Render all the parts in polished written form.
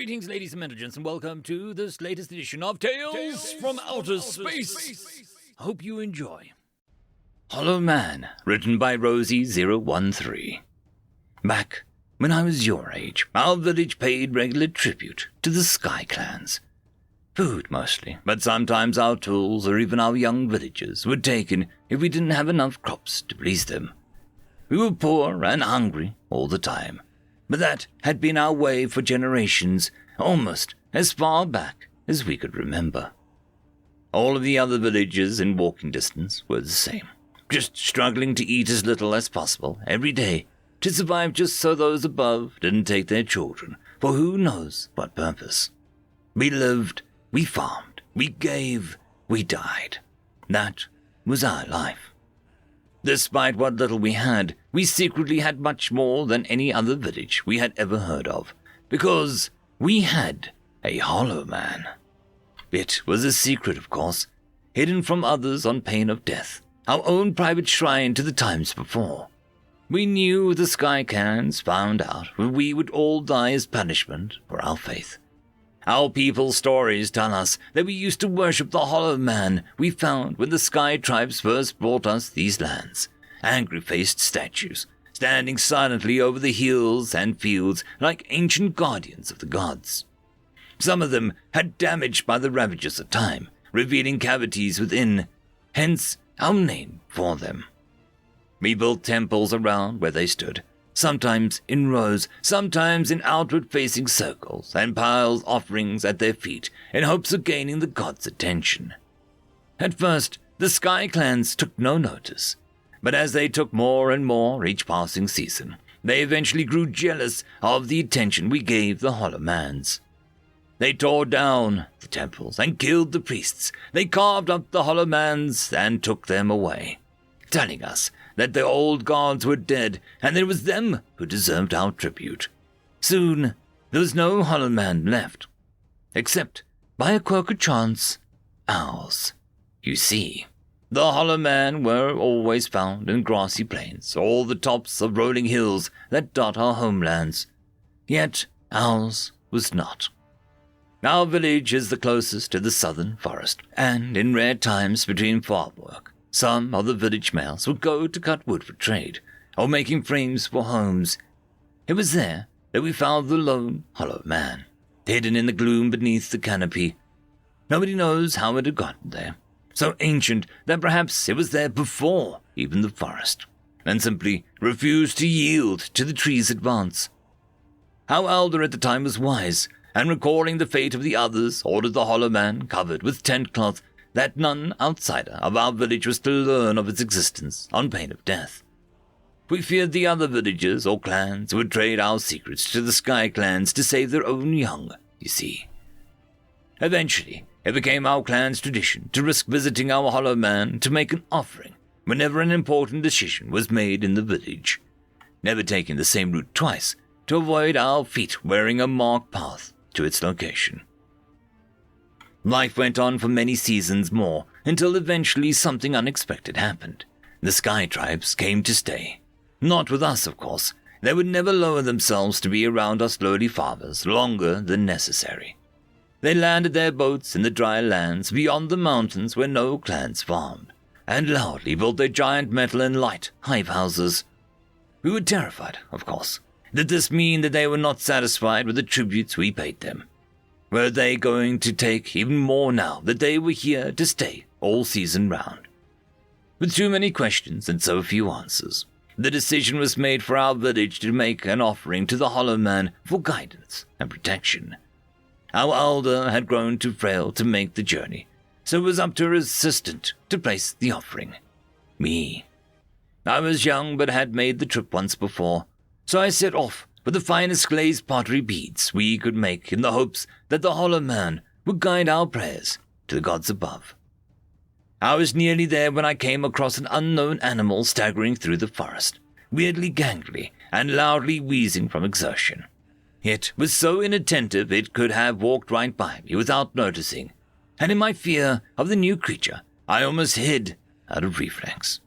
Greetings, ladies and gentlemen, and welcome to this latest edition of Tales from Outer Space. Hope you enjoy. Hollow Man, written by Rosie013. Back when I was your age, our village paid regular tribute to the Sky Clans. Food mostly, but sometimes our tools or even our young villagers were taken if we didn't have enough crops to please them. We were poor and hungry all the time, but that had been our way for generations, almost as far back as we could remember. All of the other villages in walking distance were the same, just struggling to eat as little as possible every day to survive, just so those above didn't take their children for who knows what purpose. We lived, we farmed, we gave, we died. That was our life. Despite what little we had, we secretly had much more than any other village we had ever heard of, because we had a Hollow Man. It was a secret, of course, hidden from others on pain of death, our own private shrine to the times before. We knew the Sky Clans found out we would all die as punishment for our faith. Our people's stories tell us that we used to worship the Hollow Man we found when the Sky Tribes first brought us these lands. Angry-faced statues, standing silently over the hills and fields like ancient guardians of the gods. Some of them had damaged by the ravages of time, revealing cavities within, hence our name for them. We built temples around where they stood, sometimes in rows, sometimes in outward-facing circles, and piled offerings at their feet in hopes of gaining the gods' attention. At first, the Sky Clans took no notice, but as they took more and more each passing season, they eventually grew jealous of the attention we gave the Hollow Mans. They tore down the temples and killed the priests. They carved up the Hollow Mans and took them away, telling us that the old gods were dead and it was them who deserved our tribute. Soon, there was no Hollow Man left, except, by a quirk of chance, ours. You see, the Hollow Man were always found in grassy plains or the tops of rolling hills that dot our homelands. Yet ours was not. Our village is the closest to the southern forest, and in rare times between farm work, some of the village males would go to cut wood for trade, or making frames for homes. It was there that we found the lone Hollow Man, hidden in the gloom beneath the canopy. Nobody knows how it had gotten there, so ancient that perhaps it was there before even the forest, and simply refused to yield to the tree's advance. Our elder at the time was wise, and recalling the fate of the others, ordered the Hollow Man covered with tent cloth that none outsider of our village was to learn of its existence on pain of death. We feared the other villages or clans would trade our secrets to the Sky Clans to save their own young, you see. Eventually, it became our clan's tradition to risk visiting our Hollow Man to make an offering whenever an important decision was made in the village, never taking the same route twice to avoid our feet wearing a marked path to its location. Life went on for many seasons more, until eventually something unexpected happened. The Sky Tribes came to stay. Not with us, of course. They would never lower themselves to be around us lowly farmers longer than necessary. They landed their boats in the dry lands beyond the mountains where no clans farmed, and loudly built their giant metal and light hive houses. We were terrified, of course. Did this mean that they were not satisfied with the tributes we paid them? Were they going to take even more now that they were here to stay all season round? With too many questions and so few answers, the decision was made for our village to make an offering to the Hollow Man for guidance and protection. Our elder had grown too frail to make the journey, so it was up to her assistant to place the offering. Me. I was young but had made the trip once before, so I set off with the finest glazed pottery beads we could make in the hopes that the Hollow Man would guide our prayers to the gods above. I was nearly there when I came across an unknown animal staggering through the forest, weirdly gangly and loudly wheezing from exertion. It was so inattentive it could have walked right by me without noticing, and in my fear of the new creature, I almost hid out of reflex.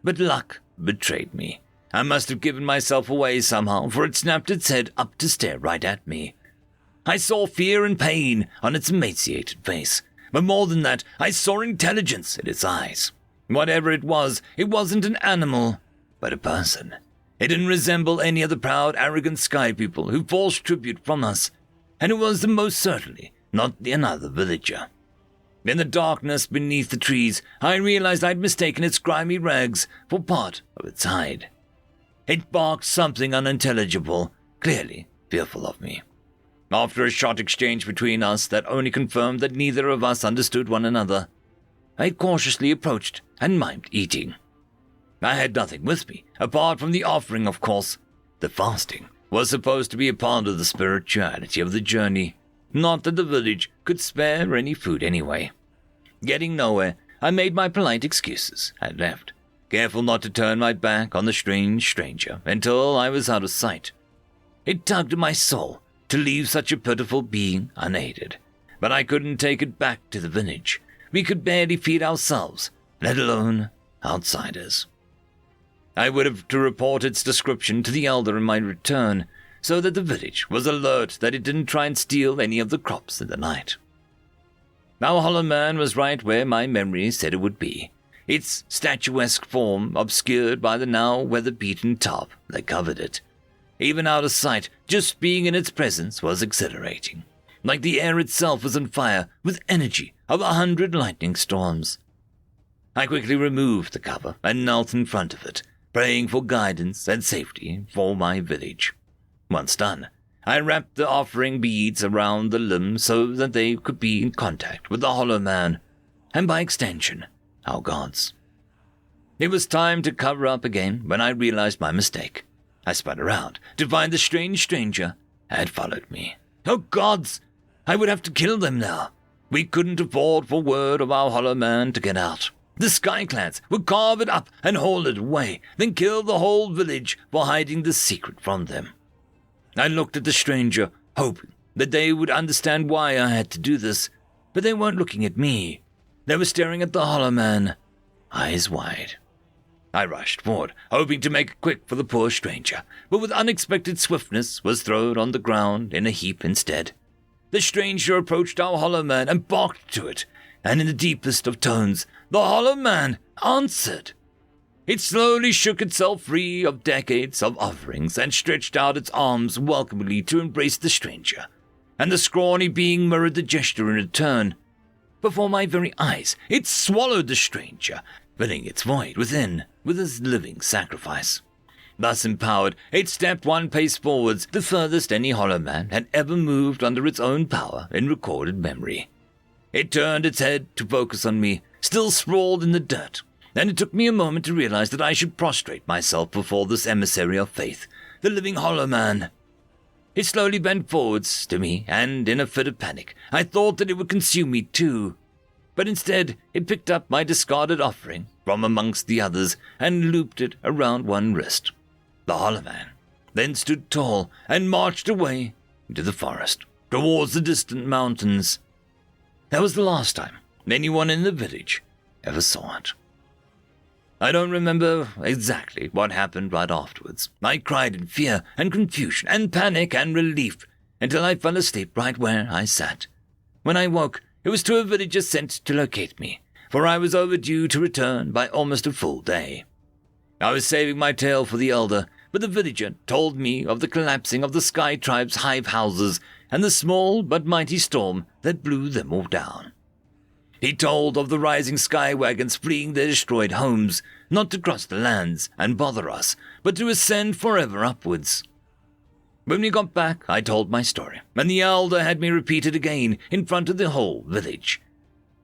But luck betrayed me. I must have given myself away somehow, for it snapped its head up to stare right at me. I saw fear and pain on its emaciated face, but more than that, I saw intelligence in its eyes. Whatever it wasn't an animal, but a person. It didn't resemble any of the proud, arrogant sky people who forced tribute from us, and it was most certainly not another villager. In the darkness beneath the trees, I realized I'd mistaken its grimy rags for part of its hide. It barked something unintelligible, clearly fearful of me. After a short exchange between us that only confirmed that neither of us understood one another, I cautiously approached and mimed eating. I had nothing with me, apart from the offering, of course. The fasting was supposed to be a part of the spirituality of the journey, not that the village could spare any food anyway. Getting nowhere, I made my polite excuses and left, careful not to turn my back on the strange stranger until I was out of sight. It tugged at my soul to leave such a pitiful being unaided, but I couldn't take it back to the village. We could barely feed ourselves, let alone outsiders. I would have to report its description to the elder in my return, so that the village was alert that it didn't try and steal any of the crops in the night. Our hollow man was right where my memory said it would be, its statuesque form obscured by the now weather-beaten tarp that covered it. Even out of sight, just being in its presence was exhilarating, like the air itself was on fire with energy of 100 lightning storms. I quickly removed the cover and knelt in front of it, praying for guidance and safety for my village. Once done, I wrapped the offering beads around the limbs so that they could be in contact with the hollow man, and by extension, our gods. It was time to cover up again when I realized my mistake. I spun around to find the strange stranger had followed me. Oh gods! I would have to kill them now. We couldn't afford for word of our hollow man to get out. The Skyclads would carve it up and haul it away, then kill the whole village for hiding the secret from them. I looked at the stranger, hoping that they would understand why I had to do this, but they weren't looking at me. They were staring at the hollow man, eyes wide. I rushed forward, hoping to make it quick for the poor stranger, but with unexpected swiftness was thrown on the ground in a heap instead. The stranger approached our hollow man and barked to it, and in the deepest of tones, the hollow man answered. It slowly shook itself free of decades of offerings and stretched out its arms welcomingly to embrace the stranger, and the scrawny being mirrored the gesture in return. Before my very eyes, it swallowed the stranger, filling its void within with a living sacrifice. Thus empowered, it stepped one pace forwards, the furthest any hollow man had ever moved under its own power in recorded memory. It turned its head to focus on me, still sprawled in the dirt, and it took me a moment to realize that I should prostrate myself before this emissary of faith, the living hollow man. It slowly bent forwards to me, and in a fit of panic, I thought that it would consume me too. But instead, it picked up my discarded offering from amongst the others and looped it around one wrist. The hollow man then stood tall and marched away into the forest, towards the distant mountains. That was the last time anyone in the village ever saw it. I don't remember exactly what happened right afterwards. I cried in fear and confusion and panic and relief until I fell asleep right where I sat. When I woke, it was to a villager sent to locate me, for I was overdue to return by almost a full day. I was saving my tale for the elder, but the villager told me of the collapsing of the Sky Tribe's hive houses and the small but mighty storm that blew them all down. He told of the rising sky wagons fleeing their destroyed homes, not to cross the lands and bother us, but to ascend forever upwards. When we got back, I told my story, and the elder had me repeat it again in front of the whole village.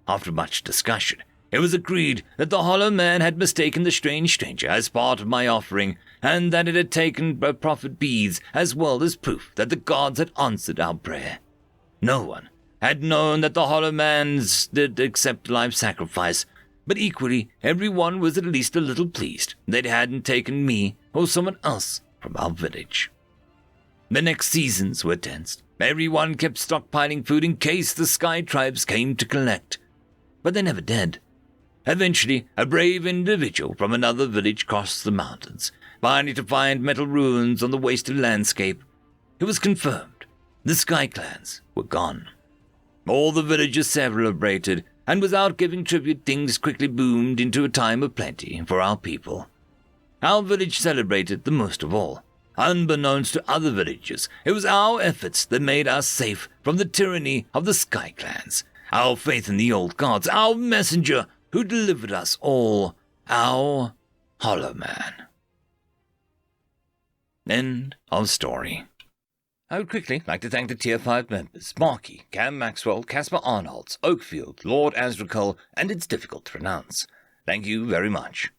After much discussion, it was agreed that the hollow man had mistaken the strange stranger as part of my offering, and that it had taken prophet beads as well as proof that the gods had answered our prayer. No one had known that the hollow man's did accept life sacrifice, but equally everyone was at least a little pleased that it hadn't taken me or someone else from our village. The next seasons were tense. Everyone kept stockpiling food in case the Sky Tribes came to collect, but they never did. Eventually, a brave individual from another village crossed the mountains, finally to find metal ruins on the wasted landscape. It was confirmed The Sky Clans were gone. All the villagers celebrated, and without giving tribute, things quickly boomed into a time of plenty for our people. Our village celebrated the most of all. Unbeknownst to other villages, it was our efforts that made us safe from the tyranny of the Sky Clans, our faith in the old gods, our messenger who delivered us all, our Hollow Man. End of story. I would quickly like to thank the Tier 5 members, Marky, Cam Maxwell, Caspar Arnolds, Oakfield, Lord Azrakul, and it's difficult to pronounce. Thank you very much.